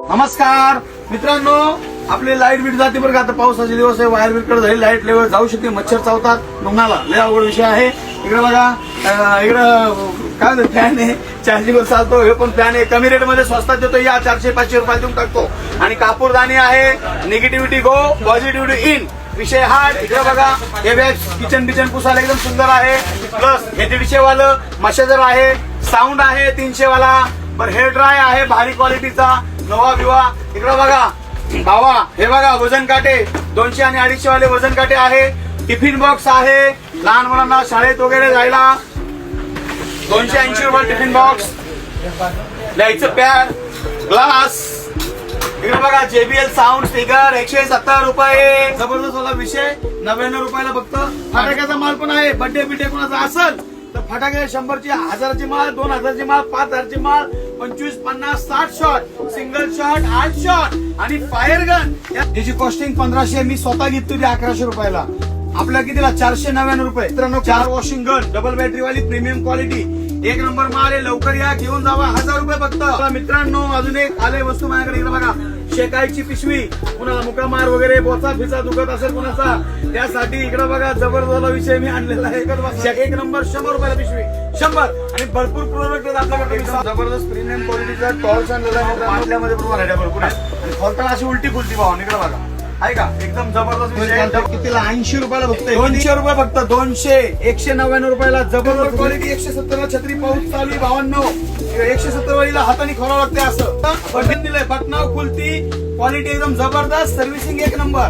नमस्कार मित्रांनो, आपली लाईट बीट जाते बरं का. आता पावसाचे दिवस आहे, वायर बीट कडे झाली, लाईट लेवल जाऊ शकते, मच्छर चावतात, नोंगाला लय अवघड विषय आहे. इकडे बघा, इकडं काय म्हणतात, फॅन आहे, चार्जिंगवर चालतो. हे पण फॅन आहे, कमी रेट मध्ये स्वस्तात देतो. या 400-500 रुपये देऊन टाकतो. आणि कापूरदानी आहे, निगेटिव्हिटी गो, पॉझिटिव्हिटी इन, विषय हार्ड. इकडे बघा, हे बॅग किचन बिचन पुसायला एकदम सुंदर आहे. प्लस हे 150 वालं मशाजर आहे, साऊंड आहे 300 वाला, बरं हेअर ड्राय आहे भारी क्वालिटीचा, नवा विवा. इकडे बघा भावा, हे बघा वजन काटे 200 आणि 250 वाले वजन काटे आहे. टिफिन बॉक्स आहे, लहान मुलांना शाळेत वगैरे जायला 280 रुपये टिफिन बॉक्स. लिहायचं पॅड, ग्लास. इकडे बघा JBL साऊंड स्पीकर 170 रुपये. जबरदस्त वाला विषय 99 रुपयाला फक्त. फटाक्याचा माल पण आहे, बर्थडे बिड्डे कोणाचा असेल तर फटाके 100ची, 1000ची माळ, 2000ची माळ, 5000ची माळ, 25, 50, 60 शॉट, सिंगल शॉट, 8 शॉट आणि फायर गन. याची कॉस्टिंग 1500. मी स्वतः घेतली होती 1100 रुपयाला. आपल्या कितीला 499 रुपये. मित्रांनो, 4 वॉशिंग गन, डबल बॅटरी वाली, प्रीमियम क्वालिटी, एक नंबर माल आहे. लवकर या, घेऊन जावा. 1000 रुपये फक्त. मित्रांनो, अजून एक आले वस्तू माझ्याकडे. इकडे बघा, शेकायची पिशवी, कुणाला मुका मार वगैरे, बोचा फिचा दुखत असेल कुणाचा, त्यासाठी इकडे बघा जबरदस्त विषय मी आणलेला आहे. एक नंबर 100 रुपयाला पिशवी, 100. आणि भरपूर प्रोडक्ट आहेत आपल्याकडे. जबरदस्त प्रीमियम क्वालिटीचा टॉर्च आणलेला आहे. आपल्यामध्ये भरपूर आहे. आणि खोलताना अशी उलटी फुलती भावा. इकडे बघा, आहे का, एकदम जबरदस्त विषय. कितीला 80 रुपयाला फक्त. 200 रुपये फक्त. 200, 199 रुपयाला जबरदस्त क्वालिटी. 170 ला छत्री पाऊस चालू 52. 170 वालीला हाताने खोलावं लागते. असं बटन दिलंय, बटनाव खुलती, क्वालिटी एकदम जबरदस्त, सर्व्हिसिंग एक नंबर.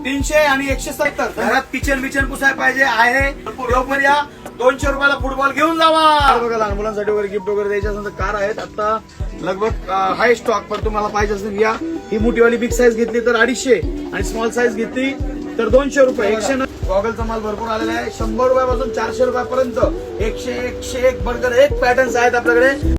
300 आणि 170. घरात किचन बिचन पुसाय पाहिजे आहे, लवकर या. 200 रुपयाला फुटबॉल घेऊन जावा. बघा, लहान मुलांसाठी वगैरे गिफ्ट वगैरे द्यायचे असेल तर कार आहेत आता लगभग हाय स्टॉक. पण तुम्हाला पाहिजे असेल या. ही मोठीवाली बिग साईज घेतली तर 250 आणि स्मॉल साईज घेतली तर 200 रुपये. 100. गॉगलचा माल भरपूर आलेला आहे. 100 रुपयापासून 400 रुपयापर्यंत 100, 101 बर्गर, एक पॅटर्न्स आहेत आपल्याकडे.